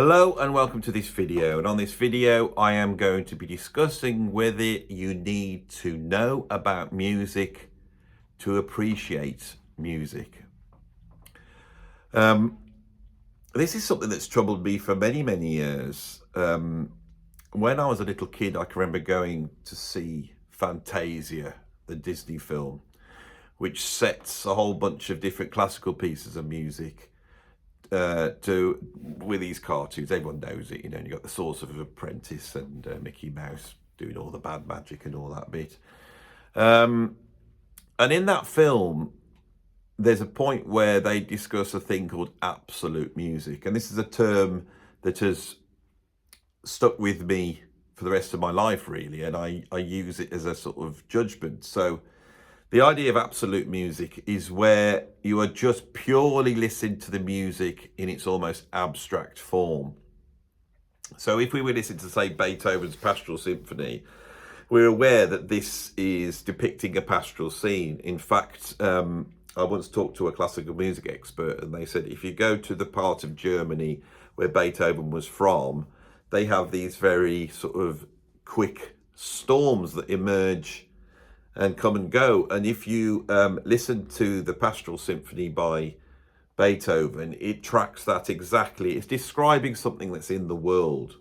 Hello and welcome to this video, and on this video I am going to be discussing whether you need to know about music to appreciate music. This is something that's troubled me for many years. When I was a little kid, I can remember going to see Fantasia, the Disney film, which sets a whole bunch of different classical pieces of music with these cartoons. Everyone knows it, you know. And you got the Sorcerer's Apprentice and Mickey Mouse doing all the bad magic and all that bit. And in that film, there's a point where they discuss a thing called absolute music, and this is a term that has stuck with me for the rest of my life, really, and I use it as a sort of judgment. So the idea of absolute music is where you are just purely listening to the music in its almost abstract form. So if we were listening to, say, Beethoven's Pastoral Symphony, we're aware that this is depicting a pastoral scene. In fact, I once talked to a classical music expert, and they said if you go to the part of Germany where Beethoven was from, they have these very sort of quick storms that emerge and come and go. And if you listen to the Pastoral Symphony by Beethoven, it tracks that exactly. It's describing something that's in the world.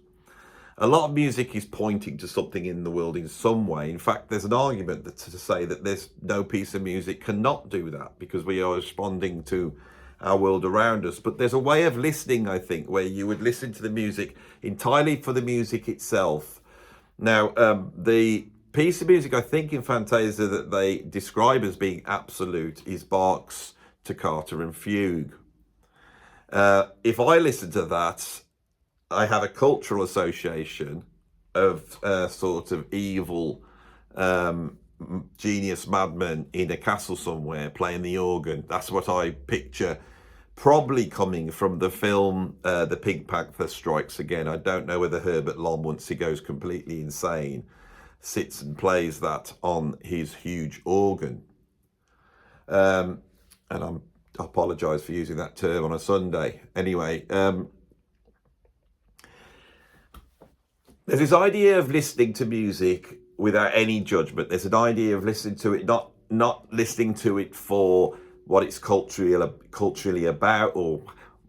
A lot of music is pointing to something in the world in some way. In fact, there's an argument to say that there's no piece of music cannot do that because we are responding to our world around us. But there's a way of listening, I think, where you would listen to the music entirely for the music itself. Now, the piece of music, I think, in Fantasia that they describe as being absolute is Bach's Toccata and Fugue. If I listen to that, I have a cultural association of sort of evil genius madman in a castle somewhere playing the organ. That's what I picture, probably coming from the film The Pink Panther Strikes Again. I don't know whether Herbert Lom, once he goes completely insane, sits and plays that on his huge organ. And I apologise for using that term on a Sunday. Anyway, there's this idea of listening to music without any judgment. There's an idea of listening to it, not listening to it for what it's culturally about, or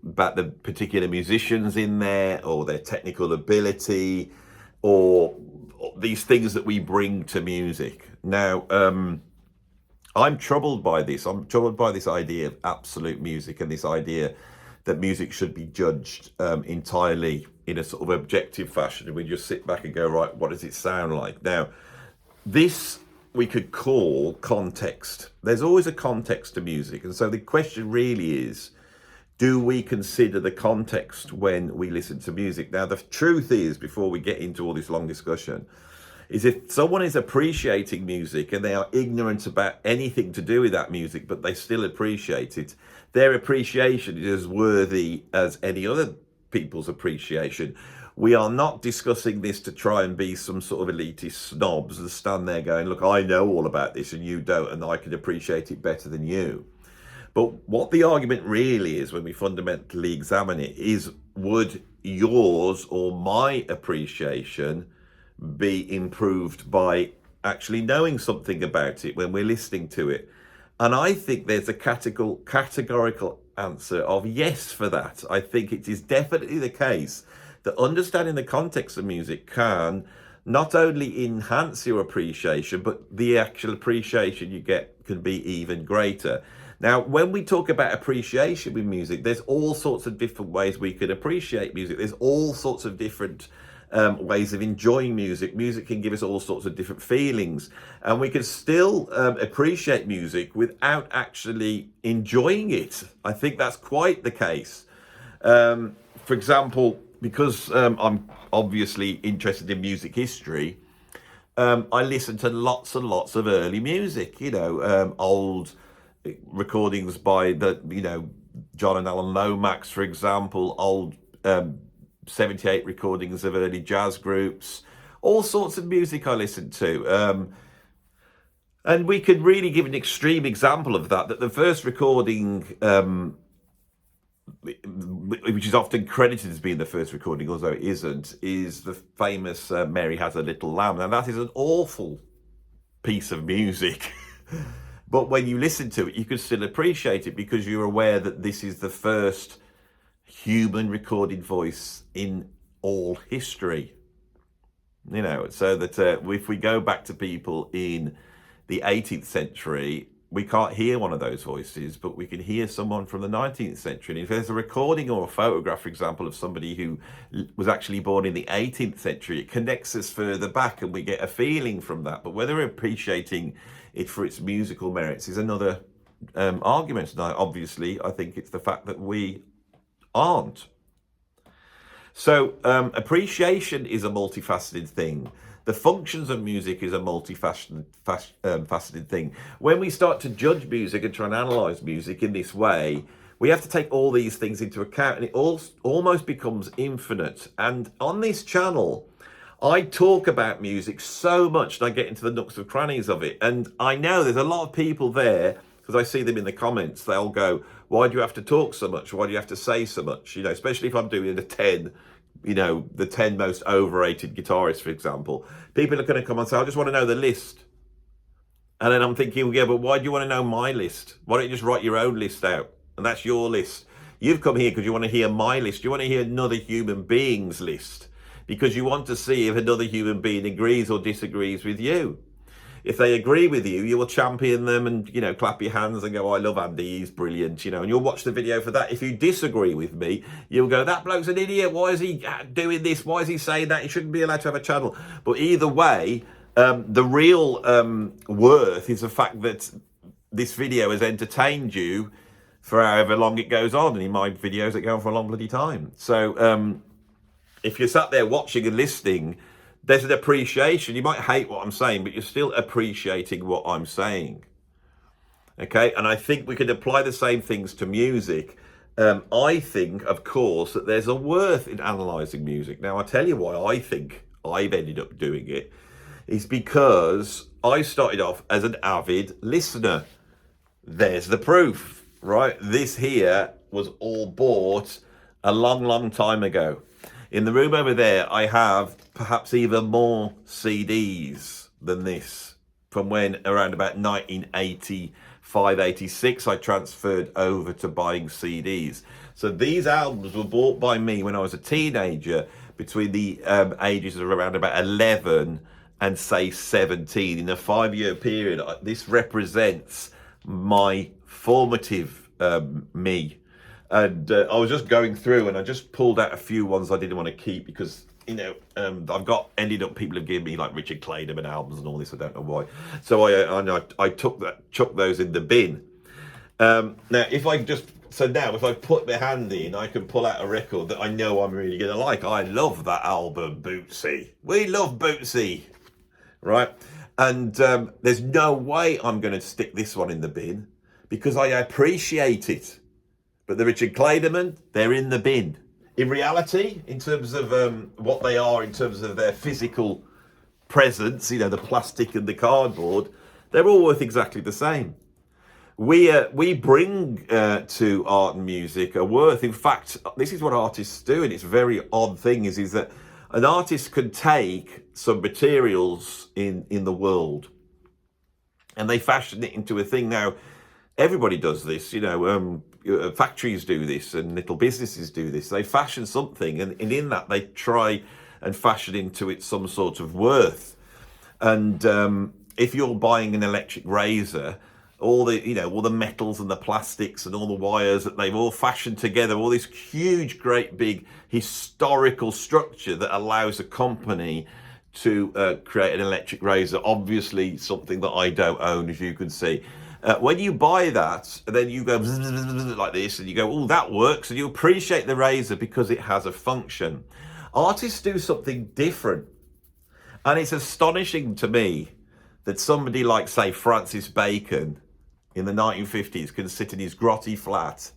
about the particular musicians in there, or their technical ability, or these things that we bring to music. Now, I'm troubled by this. I'm troubled by this idea of absolute music and this idea that music should be judged entirely in a sort of objective fashion, and we just sit back and go, right, what does it sound like? Now, this we could call context. There's always a context to music, and so the question really is, do we consider the context when we listen to music? Now, the truth is, before we get into all this long discussion, is if someone is appreciating music and they are ignorant about anything to do with that music, but they still appreciate it, their appreciation is as worthy as any other people's appreciation. We are not discussing this to try and be some sort of elitist snobs and stand there going, look, I know all about this and you don't, and I can appreciate it better than you. But what the argument really is, when we fundamentally examine it, is would yours or my appreciation be improved by actually knowing something about it when we're listening to it? And I think there's a categorical answer of yes for that. I think it is definitely the case that understanding the context of music can not only enhance your appreciation, but the actual appreciation you get can be even greater. Now, when we talk about appreciation with music, there's all sorts of different ways we can appreciate music. There's all sorts of different ways of enjoying music. Music can give us all sorts of different feelings, and we can still appreciate music without actually enjoying it. I think that's quite the case. For example, because I'm obviously interested in music history, I listen to lots and lots of early music, old recordings by John and Alan Lomax, for example, old 78 recordings of early jazz groups, all sorts of music I listen to. And we could really give an extreme example of that the first recording which is often credited as being the first recording, although it isn't, is the famous Mary Has a Little Lamb. Now, that is an awful piece of music. But when you listen to it, you can still appreciate it because you're aware that this is the first human recorded voice in all history. You know, so that if we go back to people in the 18th century, we can't hear one of those voices, but we can hear someone from the 19th century. And if there's a recording or a photograph, for example, of somebody who was actually born in the 18th century, it connects us further back and we get a feeling from that. But whether we're appreciating it for its musical merits is another argument. And obviously, I think it's the fact that we aren't. So appreciation is a multifaceted thing. The functions of music is a multifaceted thing. When we start to judge music and try and analyze music in this way, we have to take all these things into account, and it almost becomes infinite. And on this channel, I talk about music so much, and I get into the nooks and crannies of it. And I know there's a lot of people there, because I see them in the comments, they'll go, why do you have to talk so much? Why do you have to say so much? You know, especially if I'm doing the 10 most overrated guitarists, for example. People are going to come and say, I just want to know the list. And then I'm thinking, yeah, but why do you want to know my list? Why don't you just write your own list out? And that's your list. You've come here because you want to hear my list. You want to hear another human being's list because you want to see if another human being agrees or disagrees with you. If they agree with you, you will champion them and, you know, clap your hands and go, I love Andy, he's brilliant, you know, and you'll watch the video for that. If you disagree with me, you'll go, that bloke's an idiot. Why is he doing this? Why is he saying that? He shouldn't be allowed to have a channel. But either way, the real worth is the fact that this video has entertained you for however long it goes on. And in my videos, it go on for a long bloody time. So if you're sat there watching and listening, there's an appreciation. You might hate what I'm saying, but you're still appreciating what I'm saying. Okay, and I think we can apply the same things to music. I think, of course, that there's a worth in analysing music. Now, I'll tell you why I think I've ended up doing it. Is because I started off as an avid listener. There's the proof, right? This here was all bought a long, long time ago. In the room over there, I have perhaps even more CDs than this. From when around about 1985, 86, I transferred over to buying CDs. So these albums were bought by me when I was a teenager between the ages of around about 11 and say 17. In a 5-year period, this represents my formative me. And I was just going through and I just pulled out a few ones I didn't want to keep because, you know, ended up people have given me like Richard Clayderman albums and all this. I don't know why. So I chucked those in the bin. Now, if I put my hand in, I can pull out a record that I know I'm really going to like. I love that album, Bootsy. We love Bootsy, right? And there's no way I'm going to stick this one in the bin because I appreciate it. But the Richard Clayderman, they're in the bin. In reality, in terms of what they are, in terms of their physical presence, you know, the plastic and the cardboard, they're all worth exactly the same. We bring to art and music a worth. In fact, this is what artists do, and it's a very odd thing, is that an artist can take some materials in the world and they fashion it into a thing. Now, everybody does this, you know, factories do this and little businesses do this. They fashion something and in that they try and fashion into it some sort of worth. And if you're buying an electric razor, all the metals and the plastics and all the wires that they've all fashioned together, all this huge, great, big historical structure that allows a company to create an electric razor. Obviously, something that I don't own, as you can see. When you buy that, then you go like this, and you go, oh, that works, and you appreciate the razor because it has a function. Artists do something different, and it's astonishing to me that somebody like, say, Francis Bacon in the 1950s can sit in his grotty flat,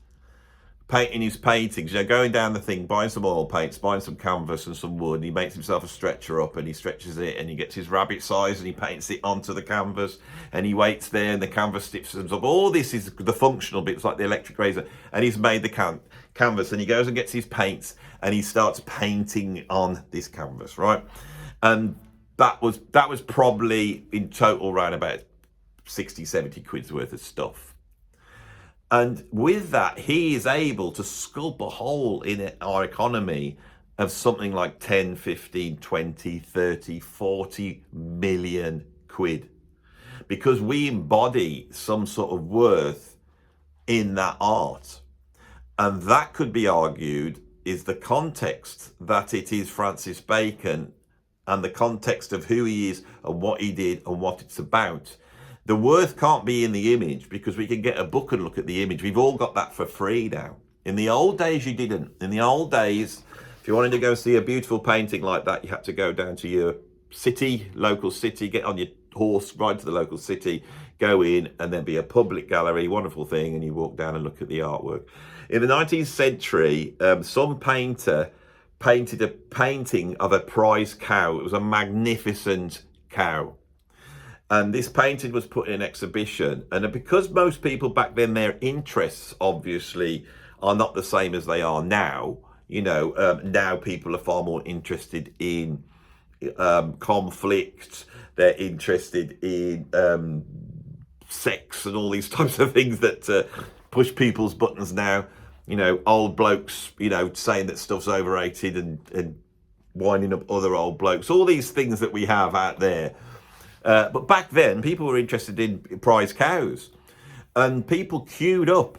painting his paintings, going down the thing, buying some oil paints, buying some canvas and some wood, and he makes himself a stretcher up and he stretches it and he gets his rabbit size and he paints it onto the canvas and he waits there and the canvas stiffens up. All this is the functional bits like the electric razor, and he's made the canvas and he goes and gets his paints and he starts painting on this canvas, right? And that was probably in total around about 60, 70 quid's worth of stuff. And with that, he is able to sculpt a hole in our economy of something like 10, 15, 20, 30, 40 million quid. Because we embody some sort of worth in that art. And that could be argued is the context that it is Francis Bacon and the context of who he is and what he did and what it's about. The worth can't be in the image because we can get a book and look at the image. We've all got that for free now. In the old days, you didn't. In the old days, if you wanted to go see a beautiful painting like that, you had to go down to your city, local city, get on your horse, ride to the local city, go in, and then be a public gallery, wonderful thing, and you walk down and look at the artwork. In the 19th century, some painter painted a painting of a prize cow. It was a magnificent cow. And this painting was put in an exhibition. And because most people back then, their interests obviously are not the same as they are now. Now people are far more interested in conflict. They're interested in sex and all these types of things that push people's buttons now. Old blokes, saying that stuff's overrated and winding up other old blokes. All these things that we have out there. But back then, people were interested in prize cows, and people queued up,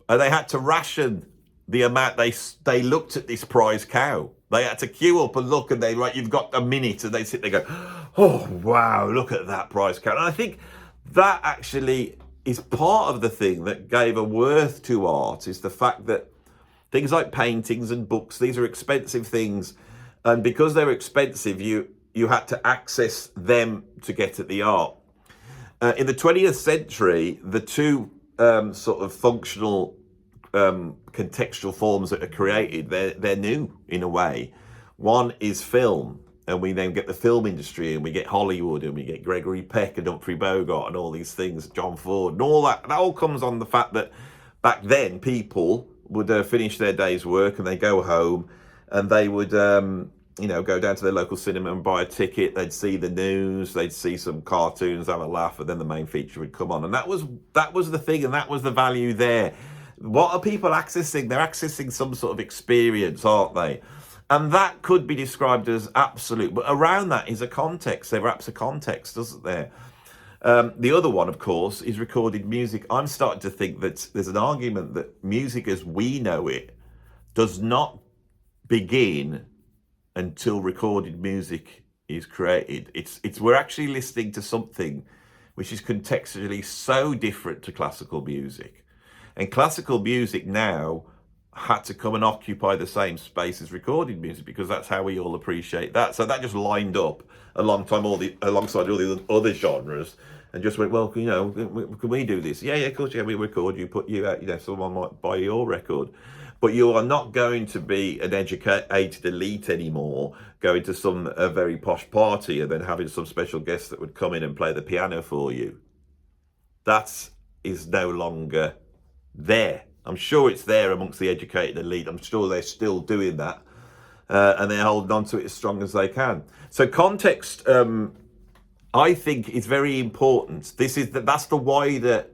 and they had to ration the amount they looked at this prize cow. They had to queue up and look, and they you've got a minute, and they sit there and go, oh wow, look at that prize cow. And I think that actually is part of the thing that gave a worth to art, is the fact that things like paintings and books, these are expensive things, and because they're expensive, you had to access them to get at the art. In the 20th century, the two sort of functional contextual forms that are created, they're new in a way. One is film, and we then get the film industry, and we get Hollywood, and we get Gregory Peck and Humphrey Bogart and all these things, John Ford, and all that. That all comes on the fact that back then people would finish their day's work and they go home and they would go down to their local cinema and buy a ticket. They'd see the news, they'd see some cartoons, have a laugh, and then the main feature would come on. And that was the thing, and that was the value there. What are people accessing? They're accessing some sort of experience, aren't they? And that could be described as absolute. But around that is a context. There wraps a context, doesn't there? The other one, of course, is recorded music. I'm starting to think that there's an argument that music as we know it does not begin until recorded music is created. We're actually listening to something which is contextually so different to classical music. And classical music now had to come and occupy the same space as recorded music because that's how we all appreciate that. So that just lined up alongside all the other genres and just went, well, can we do this? Yeah, of course, yeah, we record, you put you out, someone might buy your record. But you are not going to be an educated elite anymore, going to some very posh party and then having some special guest that would come in and play the piano for you. That is no longer there. I'm sure it's there amongst the educated elite. I'm sure they're still doing that. And they're holding on to it as strong as they can. So context, I think, is very important. That's the wider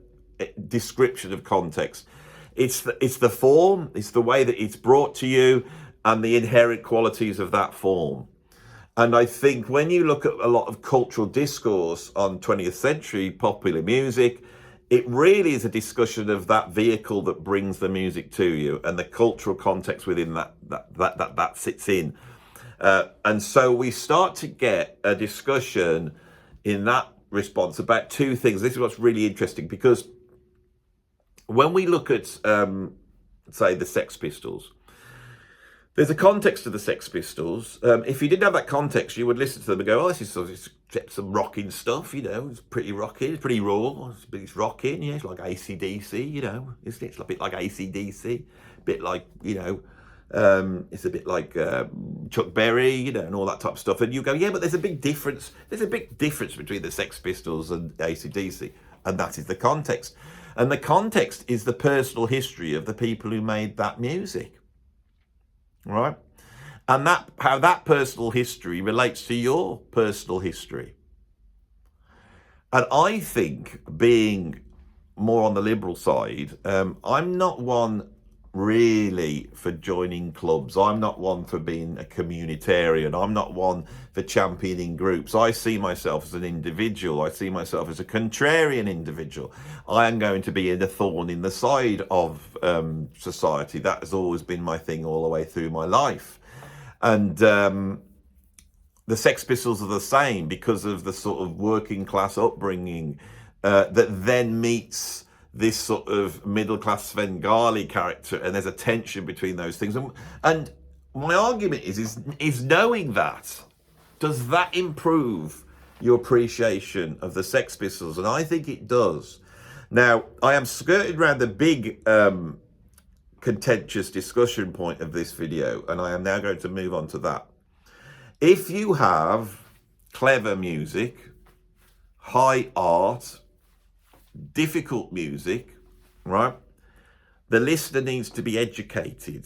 description of context. It's the form, it's the way that it's brought to you and the inherent qualities of that form. And I think when you look at a lot of cultural discourse on 20th century popular music, it really is a discussion of that vehicle that brings the music to you and the cultural context within that sits in. And so we start to get a discussion in that response about two things. This is what's really interesting, because when we look at, say, the Sex Pistols There's a context to the Sex Pistols. If you didn't have that context, you would listen to them and go, "Oh, this is some rocking stuff, you know. It's pretty rocking, it's pretty raw, it's rocking, yeah. It's like AC/DC, you know, isn't it? It's a bit like AC/DC, a bit like, you know, it's a bit like Chuck Berry, you know, and all that type of stuff." And you go, "Yeah, but there's a big difference. There's a big difference between the Sex Pistols and AC/DC, and that is the context. And the context is the personal history of the people who made that music." Right? And that how that personal history relates to your personal history. And I think, being more on the liberal side, I'm not one really for joining clubs. I'm not one for being a communitarian. I'm not one for championing groups. I see myself as an individual. I see myself as a contrarian individual. I am going to be a thorn in the side of society. That has always been my thing all the way through my life. And the Sex Pistols are the same, because of the sort of working class upbringing that then meets this sort of middle class Svengali character, and there's a tension between those things. And my argument is knowing that, does that improve your appreciation of the Sex Pistols? And I think it does. Now, I am skirted around the big contentious discussion point of this video, and I am now going to move on to that. If you have clever music, high art, difficult music, right, the listener needs to be educated.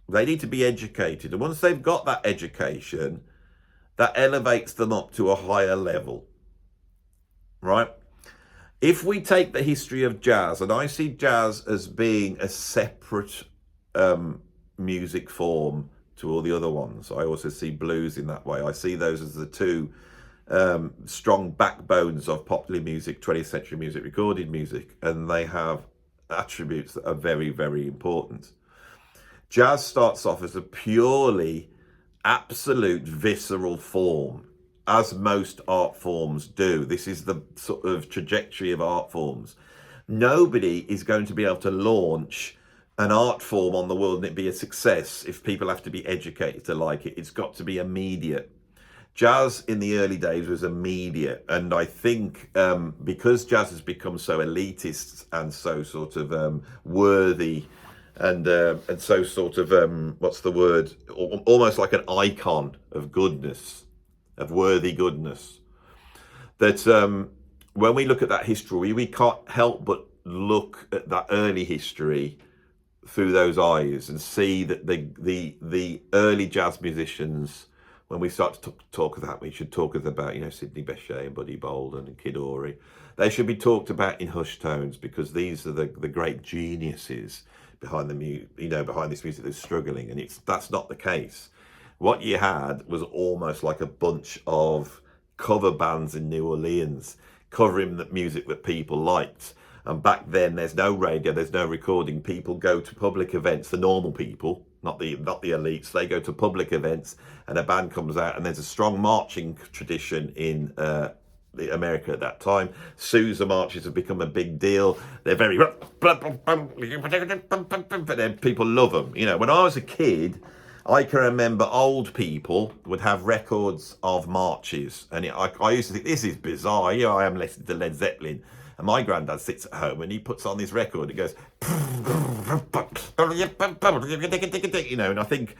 They need to be educated. And once they've got that education, that elevates them up to a higher level, right? If we take the history of jazz, and I see jazz as being a separate music form to all the other ones. I also see blues in that way. I see those as the two strong backbones of popular music, 20th century music, recorded music, and they have attributes that are very, very important. Jazz starts off as a purely absolute visceral form, as most art forms do. This is the sort of trajectory of art forms. Nobody is going to be able to launch an art form on the world and it be a success if people have to be educated to like it. It's got to be immediate. Jazz in the early days was immediate, and I think because jazz has become so elitist and so sort of worthy, and so sort of what's the word? Almost like an icon of goodness, of worthy goodness. That when we look at that history, we can't help but look at that early history through those eyes and see that the early jazz musicians. When we start to talk of that, we should talk about, you know, Sidney Bechet and Buddy Bolden and Kid Ory. They should be talked about in hushed tones, because these are the great geniuses behind behind this music that's struggling. And that's not the case. What you had was almost like a bunch of cover bands in New Orleans covering the music that people liked. And back then, there's no radio, there's no recording. People go to public events, the normal people, not the elites. They go to public events, and a band comes out, and there's a strong marching tradition in America at that time. Sousa marches have become a big deal. They're very, but then people love them. You know, when I was a kid, I can remember old people would have records of marches, and I used to think, this is bizarre. Here I am listening to Led Zeppelin. And my granddad sits at home and he puts on this record. It goes, you know. And I think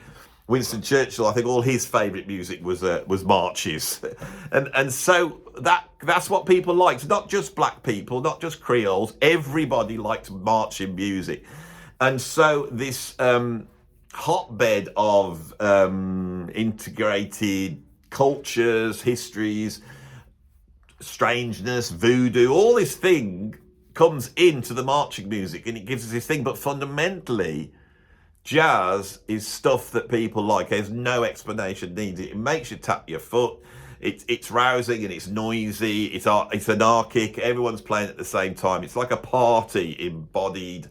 Winston Churchill, I think all his favourite music was marches, and so that's what people liked. Not just black people, not just Creoles. Everybody liked marching music, and so this hotbed of integrated cultures, histories, strangeness, voodoo, all this thing comes into the marching music, and it gives us this thing. But fundamentally, jazz is stuff that people like. There's no explanation needed. It makes you tap your foot. It's rousing and it's noisy. It's anarchic. Everyone's playing at the same time. It's like a party embodied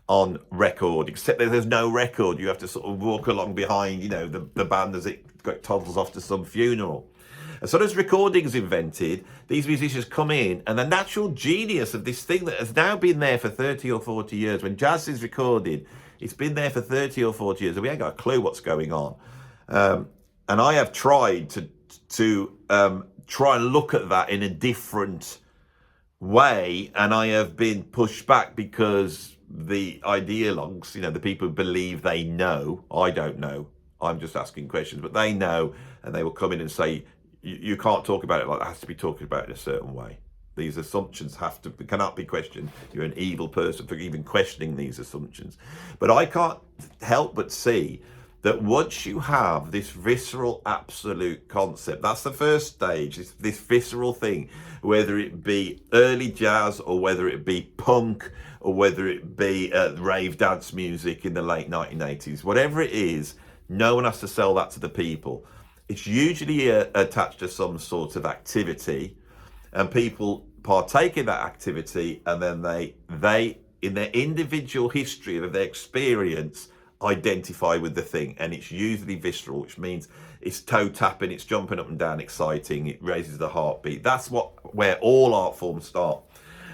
on record, except that there's no record. You have to sort of walk along behind, you know, the band as it toddles off to some funeral. And so as recordings invented, these musicians come in, and the natural genius of this thing that has now been there for 30 or 40 years, when jazz is recorded, It's been there for 30 or 40 years, and we ain't got a clue what's going on. And I have tried to try and look at that in a different way, and I have been pushed back because the ideologues, the people who believe they know, I don't know, I'm just asking questions, but they know, and they will come in and say, you can't talk about it like that, it has to be talking about it in a certain way. These assumptions cannot be questioned. You're an evil person for even questioning these assumptions. But I can't help but see that once you have this visceral absolute concept, that's the first stage, this visceral thing, whether it be early jazz or whether it be punk or whether it be rave dance music in the late 1980s, whatever it is, no one has to sell that to the people. It's usually attached to some sort of activity, and people partake in that activity, and then they in their individual history of their experience, identify with the thing, and it's usually visceral, which means it's toe tapping, it's jumping up and down, exciting, it raises the heartbeat. That's where all art forms start.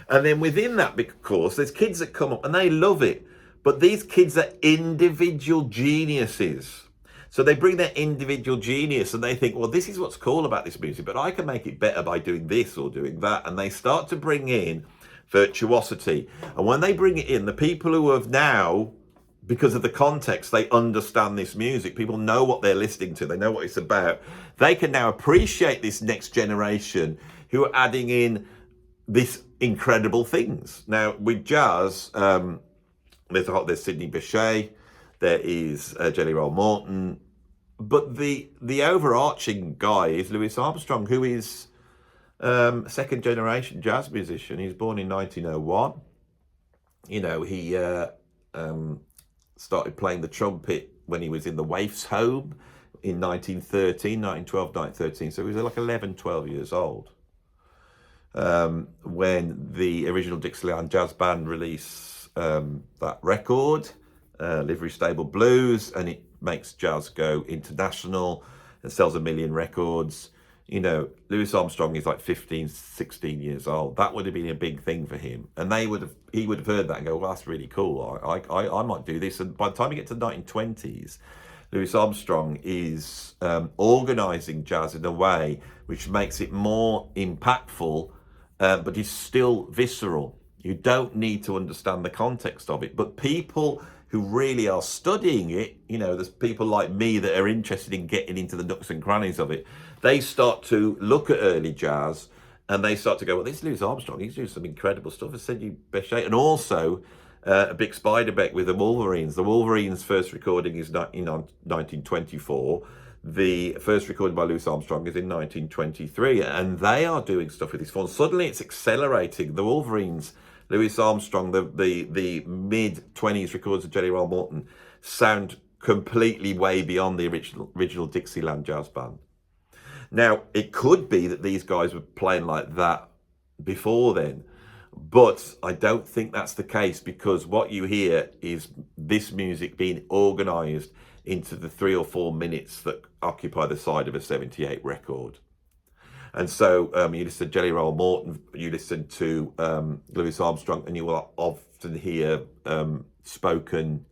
And then within that, of course, there's kids that come up and they love it, but these kids are individual geniuses. So they bring their individual genius and they think, well, this is what's cool about this music, but I can make it better by doing this or doing that. And they start to bring in virtuosity. And when they bring it in, the people who have now, because of the context, they understand this music. People know what they're listening to. They know what it's about. They can now appreciate this next generation who are adding in these incredible things. Now, with jazz, there's Sidney Bechet, there is Jelly Roll Morton, but the overarching guy is Louis Armstrong, who is a second generation jazz musician. He was born in 1901. He started playing the trumpet when he was in the Waifs home in 1912, 1913. So he was like 11, 12 years old when the original Dixieland Jazz Band released that record, Livery Stable Blues, and it makes jazz go international and sells 1 million records. Louis Armstrong is like 15, 16 years old. That would have been a big thing for him. And he would have heard that and go, well, that's really cool. I might do this. And by the time you get to the 1920s, Louis Armstrong is organising jazz in a way which makes it more impactful, but is still visceral. You don't need to understand the context of it. But people who really are studying it, there's people like me that are interested in getting into the nooks and crannies of it. They start to look at early jazz and they start to go, well, this is Louis Armstrong. He's doing some incredible stuff. I said, you Bechet. And also a big Spiderbeck with the Wolverines. The Wolverines' first recording is in 1924. The first recording by Louis Armstrong is in 1923. And they are doing stuff with this form. Suddenly it's accelerating. The Wolverines, Louis Armstrong, the mid-20s records of Jelly Roll Morton sound completely way beyond the original Dixieland Jazz Band. Now, it could be that these guys were playing like that before then, but I don't think that's the case, because what you hear is this music being organised into the 3 or 4 minutes that occupy the side of a 78 record. And so you listen to Jelly Roll Morton, you listen to Louis Armstrong, and you will often hear spoken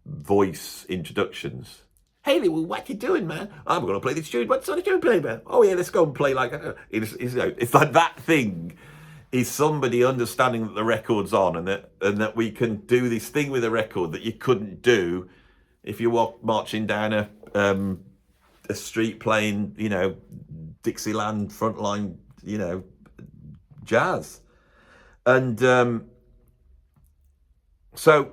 voice introductions. Hey, Lou, what you doing, man? I'm going to play this tune. What sort of tune play, man? Oh, yeah, let's go and play like... It's like that thing is somebody understanding that the record's on and that we can do this thing with a record that you couldn't do if you were marching down a street playing, Dixieland frontline, jazz. And so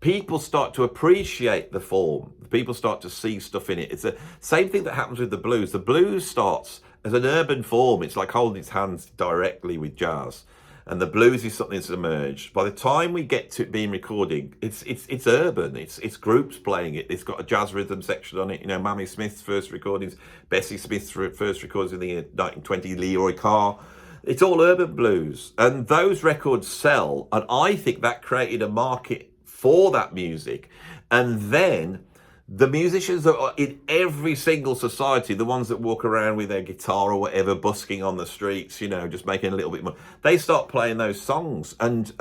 people start to appreciate the form. People start to see stuff in it. It's the same thing that happens with the blues. The blues starts as an urban form. It's like holding its hands directly with jazz. And the blues is something that's emerged. By the time we get to it being recorded, it's urban. It's groups playing it. It's got a jazz rhythm section on it. Mamie Smith's first recordings, Bessie Smith's first recordings in the 1920s, Leroy Carr. It's all urban blues. And those records sell. And I think that created a market for that music. And then The musicians that are in every single society, the ones that walk around with their guitar or whatever, busking on the streets, just making a little bit more, they start playing those songs. And,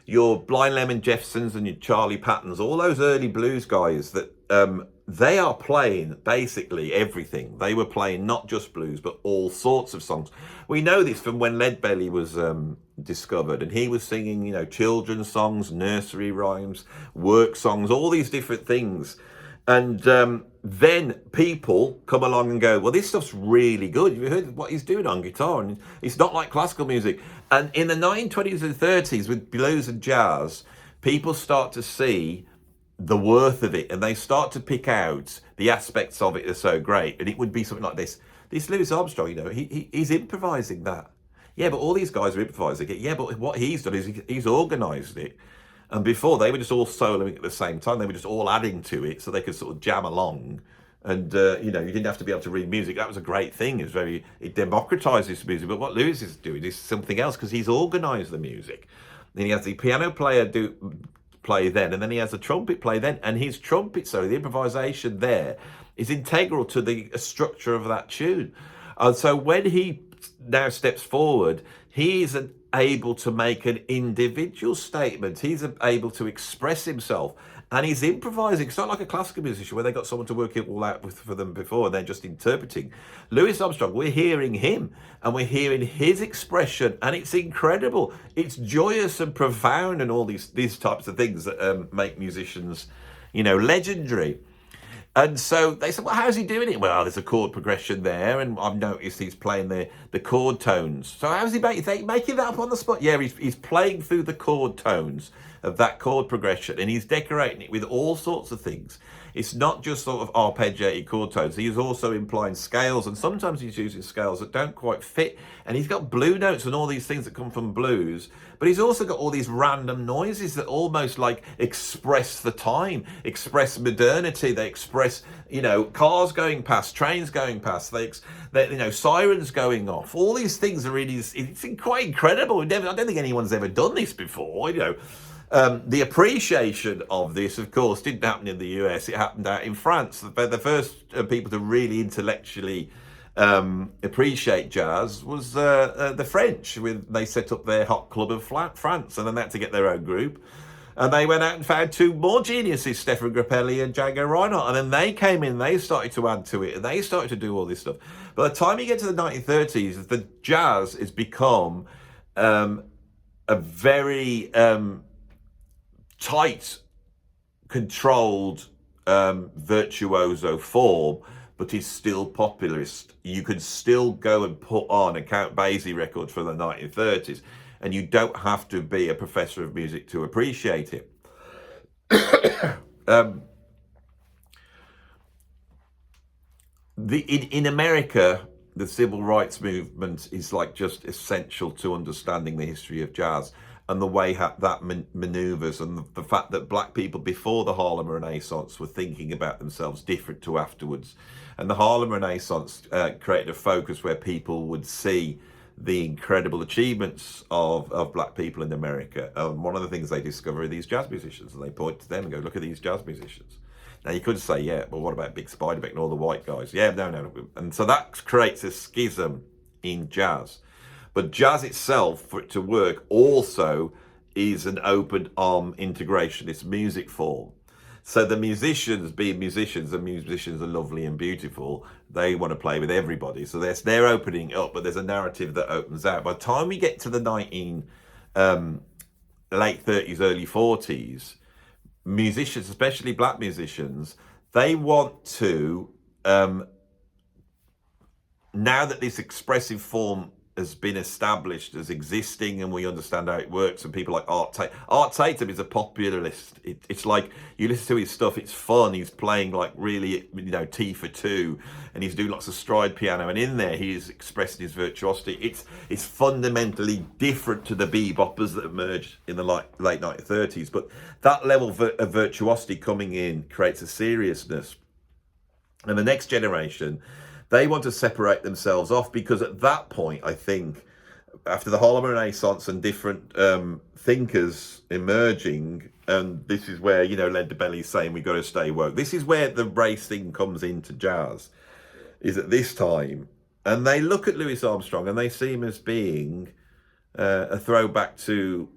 your Blind Lemon Jeffersons and your Charlie Pattons, all those early blues guys that they are playing basically everything. They were playing not just blues, but all sorts of songs. We know this from when Leadbelly was discovered, and he was singing, children's songs, nursery rhymes, work songs, all these different things. And then people come along and go, well, this stuff's really good. Have you heard what he's doing on guitar? And it's not like classical music. And in the 1920s and 30s with blues and jazz, people start to see the worth of it, and they start to pick out the aspects of it that are so great. And it would be something like this. This Louis Armstrong, he's improvising that. Yeah, but all these guys are improvising it. Yeah, but what he's done is he's organised it. And before, they were just all soloing at the same time. They were just all adding to it so they could sort of jam along. And, you didn't have to be able to read music. That was a great thing. It democratizes music. But what Louis is doing is something else, because he's organised the music. Then he has the piano player play then, and then he has a trumpet play then. And his trumpet, the improvisation there is integral to the structure of that tune. And so when he now steps forward, he is able to make an individual statement. He's able to express himself, and he's improvising. It's not like a classical musician where they got someone to work it all out for them before, and they're just interpreting. Louis Armstrong, we're hearing him, and we're hearing his expression, and it's incredible. It's joyous and profound, and all these types of things that make musicians, legendary. And so they said, well, how's he doing it? Well, there's a chord progression there, and I've noticed he's playing the chord tones. So how's he making that up on the spot? Yeah, he's playing through the chord tones of that chord progression, and he's decorating it with all sorts of things. It's not just sort of arpeggiated chord tones. He's also implying scales, and sometimes he's using scales that don't quite fit. And he's got blue notes and all these things that come from blues, but he's also got all these random noises that almost like express the time, express modernity. They express, cars going past, trains going past, sirens going off. All these things are really, it's quite incredible. I don't think anyone's ever done this before, The appreciation of this, of course, didn't happen in the US. It happened out in France. The first people to really intellectually appreciate jazz was the French. They set up their Hot Club of France, and then they had to get their own group. And they went out and found two more geniuses, Stefan Grappelli and Django Reinhardt. And then they came in, they started to add to it, and they started to do all this stuff. By the time you get to the 1930s, the jazz has become a very tight, controlled, virtuoso form, but is still popularist. You could still go and put on a Count Basie record from the 1930s, and you don't have to be a professor of music to appreciate it. In America, the civil rights movement is like just essential to understanding the history of jazz and the way that maneuvers, and the fact that black people before the Harlem Renaissance were thinking about themselves different to afterwards. And the Harlem Renaissance created a focus where people would see the incredible achievements of black people in America. And one of the things they discover are these jazz musicians, and they point to them and go, look at these jazz musicians. Now you could say, yeah, but what about Big Spiderbeck and all the white guys? Yeah, no. And so that creates a schism in jazz. But jazz itself, for it to work, also is an open arm integrationist music form. So the musicians, being musicians, and musicians are lovely and beautiful, they want to play with everybody. So they're opening up, but there's a narrative that opens out. By the time we get to the late 30s, early 40s, musicians, especially black musicians, they want to, now that this expressive form has been established as existing and we understand how it works, and people like Art Tatum is a popularist. It's like you listen to his stuff, it's fun. He's playing like really, T for two, and he's doing lots of stride piano, and in there he is expressing his virtuosity. It's fundamentally different to the beboppers that emerged in the late 1930s, but that level of virtuosity coming in creates a seriousness. And the next generation, they want to separate themselves off, because at that point, I think, after the Harlem Renaissance and different thinkers emerging, And this is where, Lead the Belly's saying we've got to stay woke. This is where the race thing comes into jazz, is at this time. And they look at Louis Armstrong and they see him as being a throwback to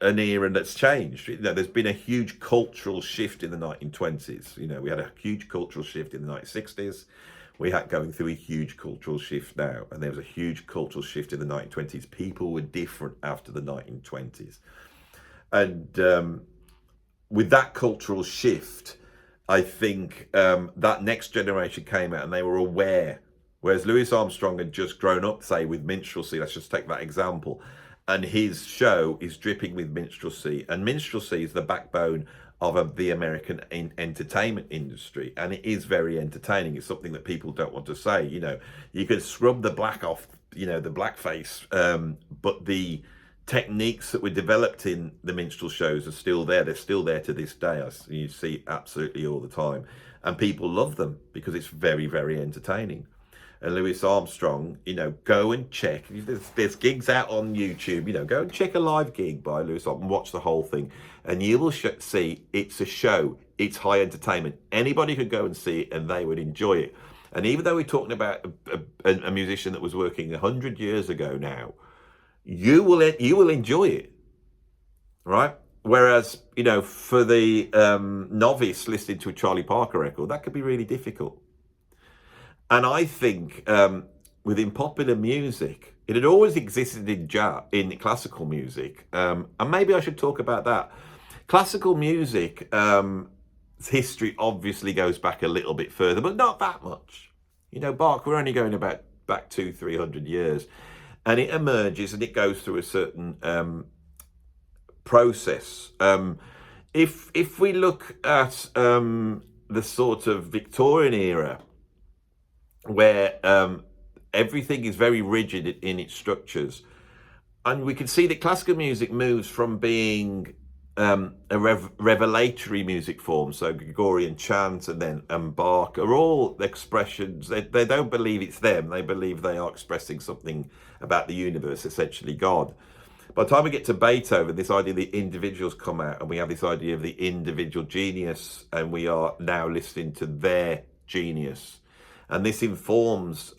an era that's changed. There's been a huge cultural shift in the 1920s. We had a huge cultural shift in the 1960s. We had going through a huge cultural shift now. And there was a huge cultural shift in the 1920s. People were different after the 1920s. And with that cultural shift, I think that next generation came out and they were aware. Whereas Louis Armstrong had just grown up, say, with minstrelsy. Let's just take that example. And his show is dripping with minstrelsy. And minstrelsy is the backbone of the American entertainment industry. And it is very entertaining. It's something that people don't want to say. You can scrub the black off, the blackface, but the techniques that were developed in the minstrel shows are still there. They're still there to this day. You see absolutely all the time. And people love them because it's very, very entertaining. And Louis Armstrong, go and check. There's gigs out on YouTube. Go and check a live gig by Louis Armstrong and watch the whole thing. And you will see it's a show. It's high entertainment. Anybody could go and see it and they would enjoy it. And even though we're talking about a musician that was working 100 years ago now, you will enjoy it, right? Whereas, for the novice listening to a Charlie Parker record, that could be really difficult. And I think within popular music, it had always existed in classical music. And maybe I should talk about that. Classical music, history obviously goes back a little bit further, but not that much. Bach, we're only going back 200-300 years. And it emerges and it goes through a certain process. If we look at the sort of Victorian era, where everything is very rigid in its structures, and we can see that classical music moves from being a revelatory music form, so Gregorian chant and then Bach are all expressions. They don't believe it's them. They believe they are expressing something about the universe, essentially God. By the time we get to Beethoven, this idea of the individuals come out, and we have this idea of the individual genius, and we are now listening to their genius. And this informs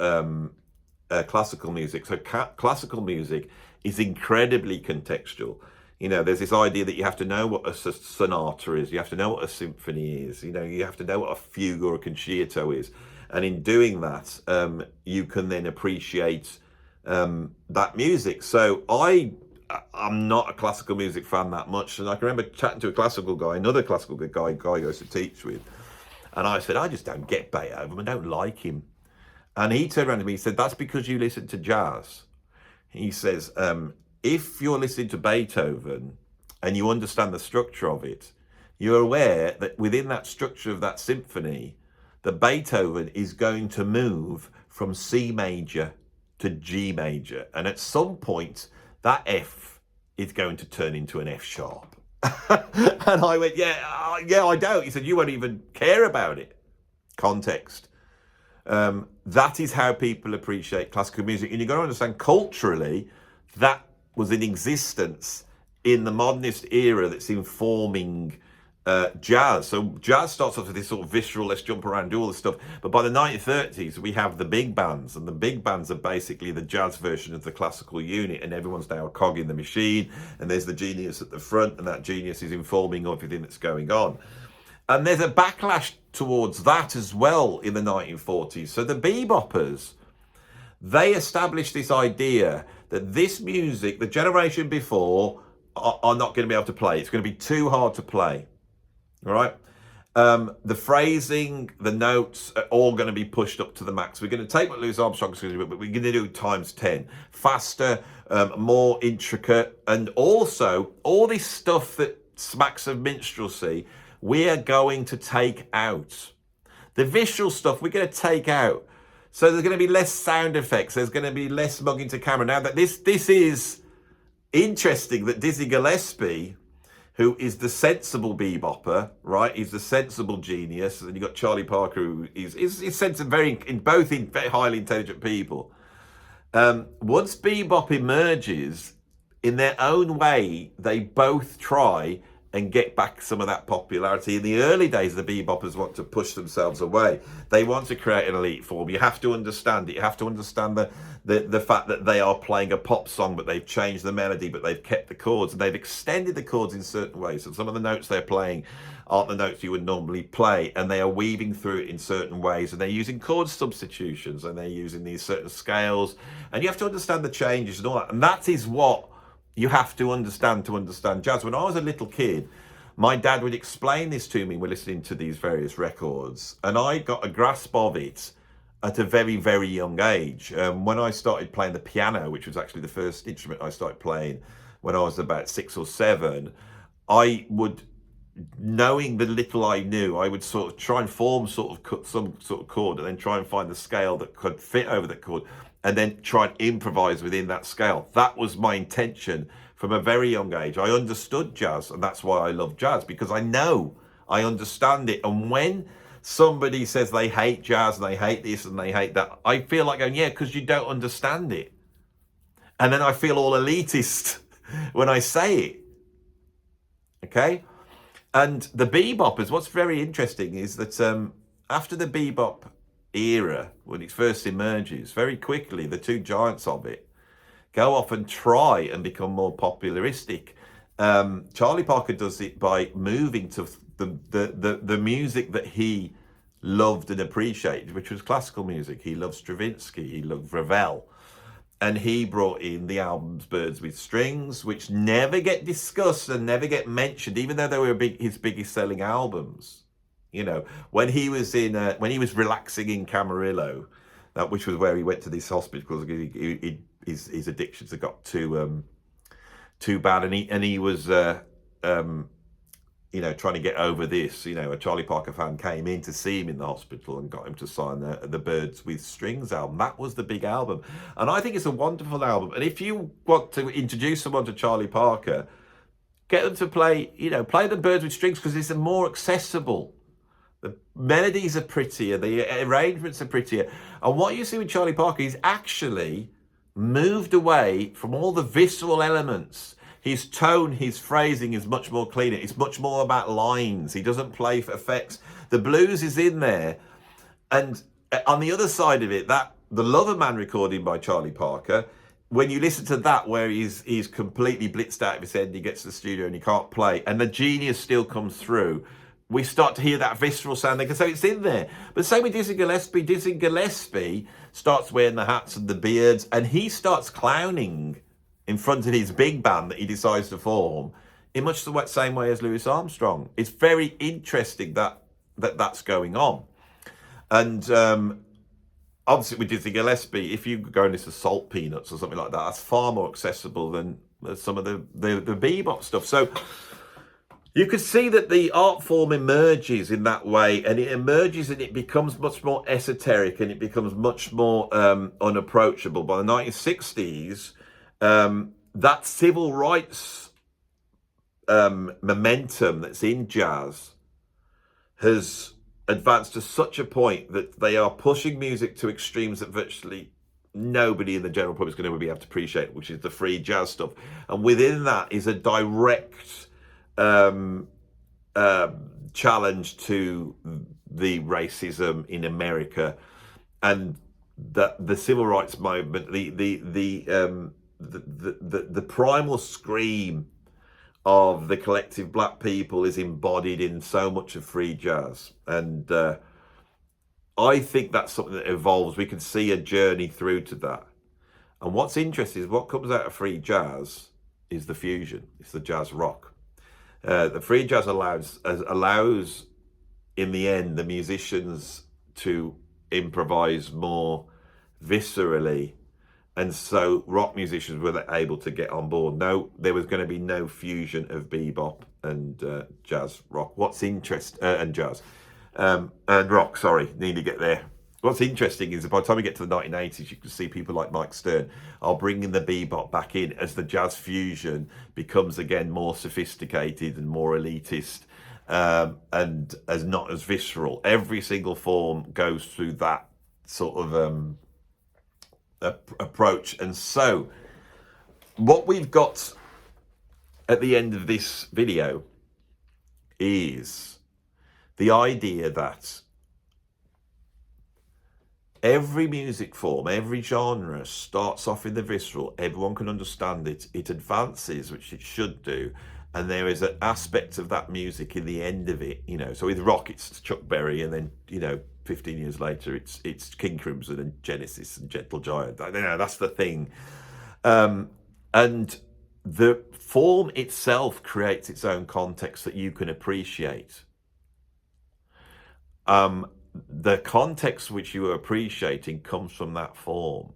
classical music. So classical music is incredibly contextual. There's this idea that you have to know what a sonata is. You have to know what a symphony is. You have to know what a fugue or a concerto is. And in doing that, you can then appreciate that music. So I'm not a classical music fan that much. And I can remember chatting to a classical guy, another classical guy I goes to teach with. And I said, I just don't get Beethoven. I don't like him. And he turned around to me and said, that's because you listen to jazz. He says, if you're listening to Beethoven and you understand the structure of it, you're aware that within that structure of that symphony, the Beethoven is going to move from C major to G major. And at some point, that F is going to turn into an F sharp. And I went, yeah, I don't. He said, you won't even care about it. Context. That is how people appreciate classical music. And you've got to understand culturally, that was in existence in the modernist era that's informing jazz. So jazz starts off with this sort of visceral, let's jump around, do all this stuff. But by the 1930s, we have the big bands, and the big bands are basically the jazz version of the classical unit, and everyone's now a cog in the machine, and there's the genius at the front, and that genius is informing everything that's going on. And there's a backlash towards that as well in the 1940s. So the beboppers, they established this idea that this music, the generation before, are not going to be able to play. It's going to be too hard to play. All right. The phrasing, the notes are all going to be pushed up to the max. We're going to take what Louis Armstrong's going to do, but we're going to do times 10. Faster, more intricate, and also all this stuff that smacks of minstrelsy, we are going to take out. The visceral stuff we're going to take out. So there's going to be less sound effects. There's going to be less mugging to camera. Now that this is interesting that Dizzy Gillespie, who is the sensible bebopper, right? He's the sensible genius. And you've got Charlie Parker, who is sensible, very highly intelligent people. Once bebop emerges, in their own way, they both try and get back some of that popularity. In the early days, the beboppers want to push themselves away. They want to create an elite form. You have to understand it. You have to understand the fact that they are playing a pop song, but they've changed the melody, but they've kept the chords, and they've extended the chords in certain ways. So some of the notes they're playing aren't the notes you would normally play, and they are weaving through it in certain ways, and they're using chord substitutions, and they're using these certain scales, and you have to understand the changes and all that. And that is what you have to understand jazz. When I was a little kid, my dad would explain this to me. We're listening to these various records, and I got a grasp of it at a very, very young age. When I started playing the piano, which was actually the first instrument I started playing when I was about 6 or 7, I would, knowing the little I knew, I would sort of try and form some sort of chord, and then try and find the scale that could fit over that chord, and then try and improvise within that scale. That was my intention from a very young age. I understood jazz, and that's why I love jazz, because I know, I understand it. And when somebody says they hate jazz and they hate this and they hate that, I feel like going, yeah, because you don't understand it. And then I feel all elitist when I say it. Okay? And the beboppers, what's very interesting is that after the bebop era, when it first emerges, very quickly the two giants of it go off and try and become more popularistic. Charlie Parker does it by moving to the music that he loved and appreciated, which was classical music. He loved Stravinsky, he loved Ravel, and he brought in the albums Birds with Strings, which never get discussed and never get mentioned, even though they were his biggest selling albums. You know, when he was relaxing in Camarillo, which was where he went to this hospital because his addictions had got too bad, and he was trying to get over this. You know, a Charlie Parker fan came in to see him in the hospital and got him to sign the Birds with Strings album. That was the big album, and I think it's a wonderful album. And if you want to introduce someone to Charlie Parker, get them to play the Birds with Strings, because it's more accessible. The melodies are prettier, the arrangements are prettier. And what you see with Charlie Parker, he's actually moved away from all the visceral elements. His tone, his phrasing is much more cleaner. It's much more about lines. He doesn't play for effects. The blues is in there. And on the other side of it, the Lover Man recording by Charlie Parker, when you listen to that, where he's completely blitzed out of his head, he gets to the studio and he can't play, and the genius still comes through, we start to hear that visceral sound. So it's in there. But same with Dizzy Gillespie. Dizzy Gillespie starts wearing the hats and the beards, and he starts clowning in front of his big band that he decides to form in much the same way as Louis Armstrong. It's very interesting that's going on. And obviously with Dizzy Gillespie, if you go and listen to Salt Peanuts or something like that, that's far more accessible than some of the bebop stuff. So you can see that the art form emerges in that way, and it emerges and it becomes much more esoteric, and it becomes much more unapproachable. By the 1960s, that civil rights momentum that's in jazz has advanced to such a point that they are pushing music to extremes that virtually nobody in the general public is going to be able to appreciate, which is the free jazz stuff. And within that is a direct challenge to the racism in America, and the civil rights movement, the primal scream of the collective black people is embodied in so much of free jazz. And I think that's something that evolves. We can see a journey through to that. And what's interesting is what comes out of free jazz is the fusion. It's the jazz rock. The free jazz allows in the end the musicians to improvise more viscerally, and so rock musicians were able to get on board. No, there was going to be no fusion of bebop and jazz rock. What's interesting and jazz and rock. Sorry, need to get there. What's interesting is that by the time we get to the 1980s, you can see people like Mike Stern are bringing the bebop back in as the jazz fusion becomes again more sophisticated and more elitist, and as not as visceral. Every single form goes through that sort of approach. And so what we've got at the end of this video is the idea that every music form, every genre starts off in the visceral. Everyone can understand it. It advances, which it should do. And there is an aspect of that music in the end of it, So with rock, it's Chuck Berry, and then 15 years later, it's King Crimson and Genesis and Gentle Giant. That's the thing. And the form itself creates its own context that you can appreciate. The context which you are appreciating comes from that form,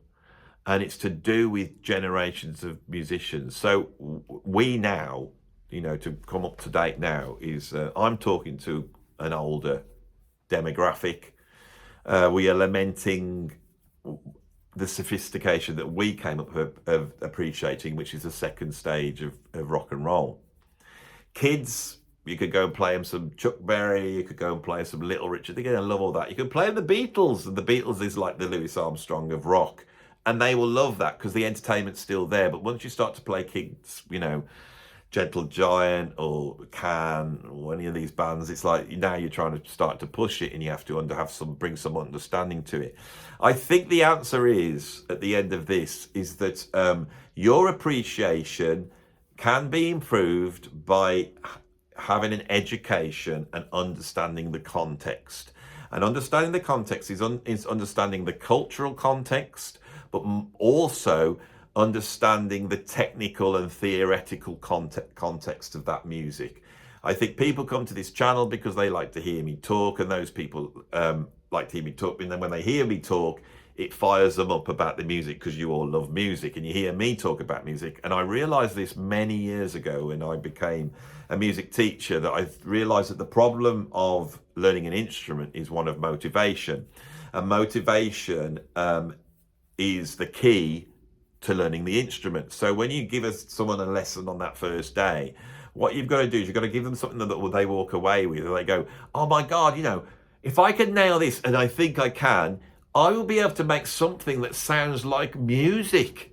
and it's to do with generations of musicians. So we now, to come up to date now, is I'm talking to an older demographic. We are lamenting the sophistication that we came up of appreciating, which is the second stage of rock and roll. Kids, you could go and play them some Chuck Berry, you could go and play some Little Richard. They're going to love all that. You can play the Beatles, and the Beatles is like the Louis Armstrong of rock. And they will love that because the entertainment's still there. But once you start to play kids, Gentle Giant or Can or any of these bands, it's like now you're trying to start to push it, and you have to bring some understanding to it. I think the answer is, at the end of this, is that your appreciation can be improved by having an education and understanding the context. And understanding the context is understanding the cultural context, but also understanding the technical and theoretical context of that music. I think people come to this channel because they like to hear me talk, and those people like to hear me talk. And then when they hear me talk, it fires them up about the music, because you all love music and you hear me talk about music. And I realized this many years ago when I became a music teacher, that I realized that the problem of learning an instrument is one of motivation. And motivation is the key to learning the instrument. So when you give someone a lesson on that first day, what you've got to do is you've got to give them something that they walk away with, and they go, oh my God, if I can nail this, and I think I can, I will be able to make something that sounds like music.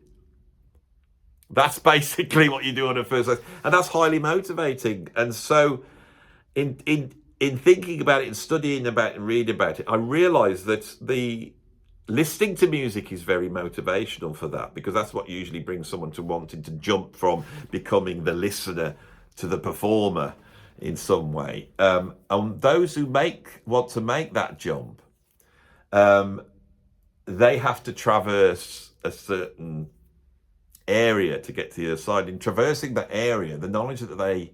That's basically what you do on a first lesson, and that's highly motivating. And so in thinking about it and studying about it and reading about it, I realized that the listening to music is very motivational for that, because that's what usually brings someone to wanting to jump from becoming the listener to the performer in some way. And those who want to make that jump, they have to traverse a certain area to get to the other side. In traversing that area, the knowledge that they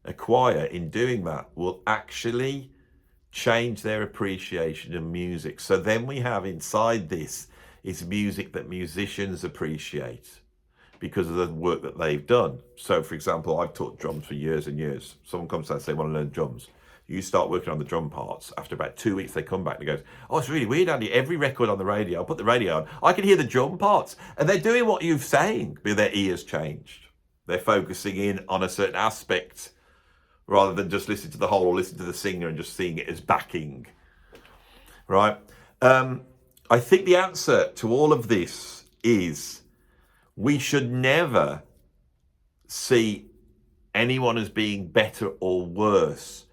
acquire in doing that will actually change their appreciation of music. So then we have inside this is music that musicians appreciate because of the work that they've done. So for example, I've taught drums for years and years. Someone comes and say, I want to learn drums. You start working on the drum parts. After about 2 weeks, they come back and goes, oh, it's really weird, Andy. Every record on the radio, I put the radio on, I can hear the drum parts. And they're doing what you're saying, but their ears changed. They're focusing in on a certain aspect rather than just listening to the whole or listen to the singer and just seeing it as backing, right? I think the answer to all of this is we should never see anyone as being better or worse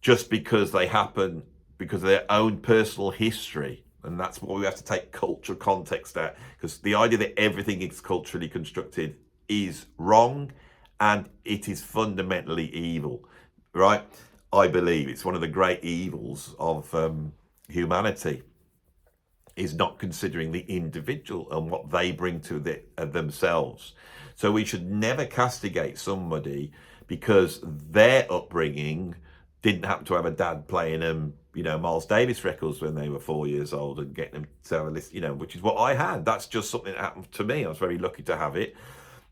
just because because of their own personal history. And that's what we have to take cultural context at, because the idea that everything is culturally constructed is wrong, and it is fundamentally evil, right? I believe it's one of the great evils of humanity, is not considering the individual and what they bring to themselves. So we should never castigate somebody because their upbringing didn't happen to have a dad playing them, Miles Davis records when they were 4 years old and getting them to have a list, which is what I had. That's just something that happened to me. I was very lucky to have it.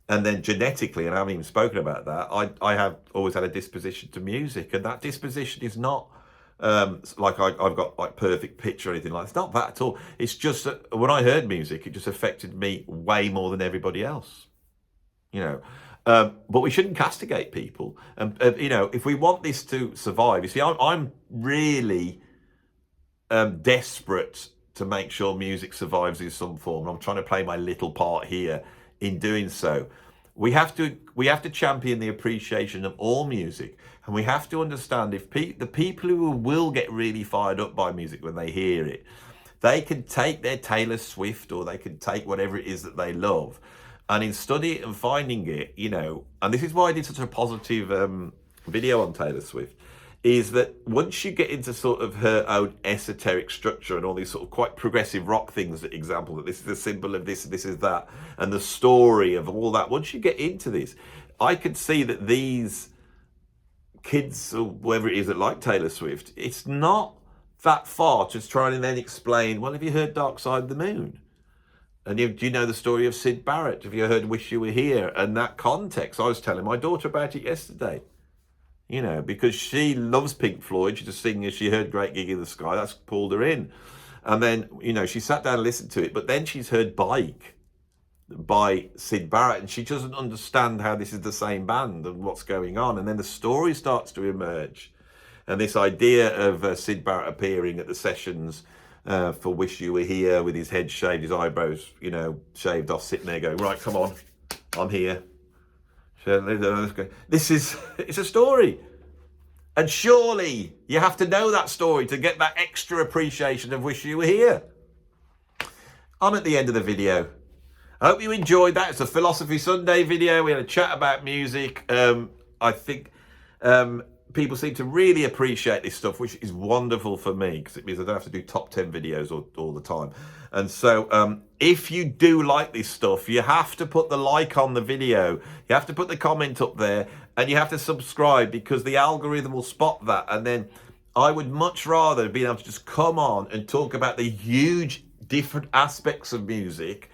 And then genetically, and I haven't even spoken about that, I have always had a disposition to music, and that disposition is not like I've got like perfect pitch or anything like that. It's not that at all. It's just that when I heard music, it just affected me way more than everybody else, But we shouldn't castigate people. And, if we want this to survive, you see, I'm really desperate to make sure music survives in some form. I'm trying to play my little part here in doing so. We have to champion the appreciation of all music, And we have to understand if the people who will get really fired up by music when they hear it, they can take their Taylor Swift or they can take whatever it is that they love, and in studying it and finding it, you know, and this is why I did such a positive video on Taylor Swift, is that once you get into sort of her own esoteric structure and all these sort of quite progressive rock things, that example, that this is the symbol of this, this is that, and the story of all that, once you get into this, I could see that these kids or whoever it is that like Taylor Swift, it's not that far to try and then explain, well, have you heard Dark Side of the Moon? And do you know the story of Syd Barrett? Have you heard Wish You Were Here? And that context, I was telling my daughter about it yesterday. You know, because she loves Pink Floyd. She's a singer. She heard Great Gig in the Sky. That's pulled her in. And then, you know, she sat down and listened to it. But then she's heard Bike by Syd Barrett. And she doesn't understand how this is the same band and what's going on. And then the story starts to emerge. And this idea of Syd Barrett appearing at the sessions for Wish You Were Here with his head shaved, his eyebrows, you know, shaved off, sitting there going, right, come on, I'm here. It's a story. And surely you have to know that story to get that extra appreciation of Wish You Were Here. I'm at the end of the video. I hope you enjoyed that. It's a Philosophy Sunday video. We had a chat about music. I think people seem to really appreciate this stuff, which is wonderful for me because it means I don't have to do top 10 videos all the time. And so if you do like this stuff, you have to put the like on the video, you have to put the comment up there, and you have to subscribe because the algorithm will spot that. And then I would much rather be able to just come on and talk about the huge different aspects of music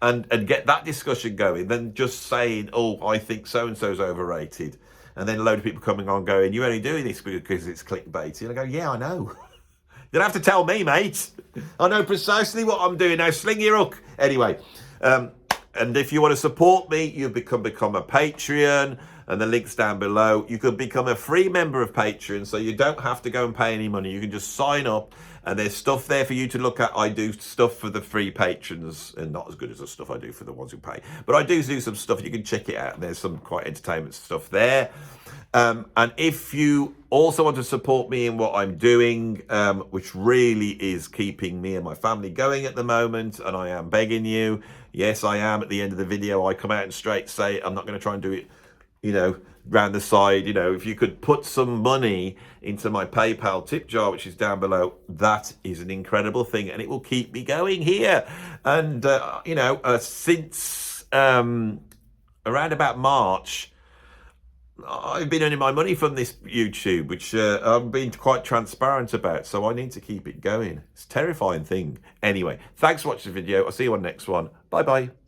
and get that discussion going than just saying, oh, I think so-and-so's overrated. And then a load of people coming on going, you're only doing this because it's clickbait. And I go, yeah, I know. You don't have to tell me, mate. I know precisely what I'm doing now. Sling your hook. Anyway, and if you want to support me, you become a Patreon, and the link's down below. You can become a free member of Patreon, so you don't have to go and pay any money. You can just sign up, and there's stuff there for you to look at. I do stuff for the free patrons, and not as good as the stuff I do for the ones who pay. But I do some stuff. You can check it out. There's some quite entertainment stuff there. And if you also want to support me in what I'm doing, which really is keeping me and my family going at the moment, and I am begging you, yes, I am. At the end of the video, I come out and straight say, I'm not going to try and do it, you know, round the side. You know, if you could put some money into my PayPal tip jar, which is down below, that is an incredible thing, and it will keep me going here. And, you know, since around about March, I've been earning my money from this YouTube, which I've been quite transparent about, so I need to keep it going. It's a terrifying thing. Anyway, thanks for watching the video. I'll see you on the next one. Bye-bye.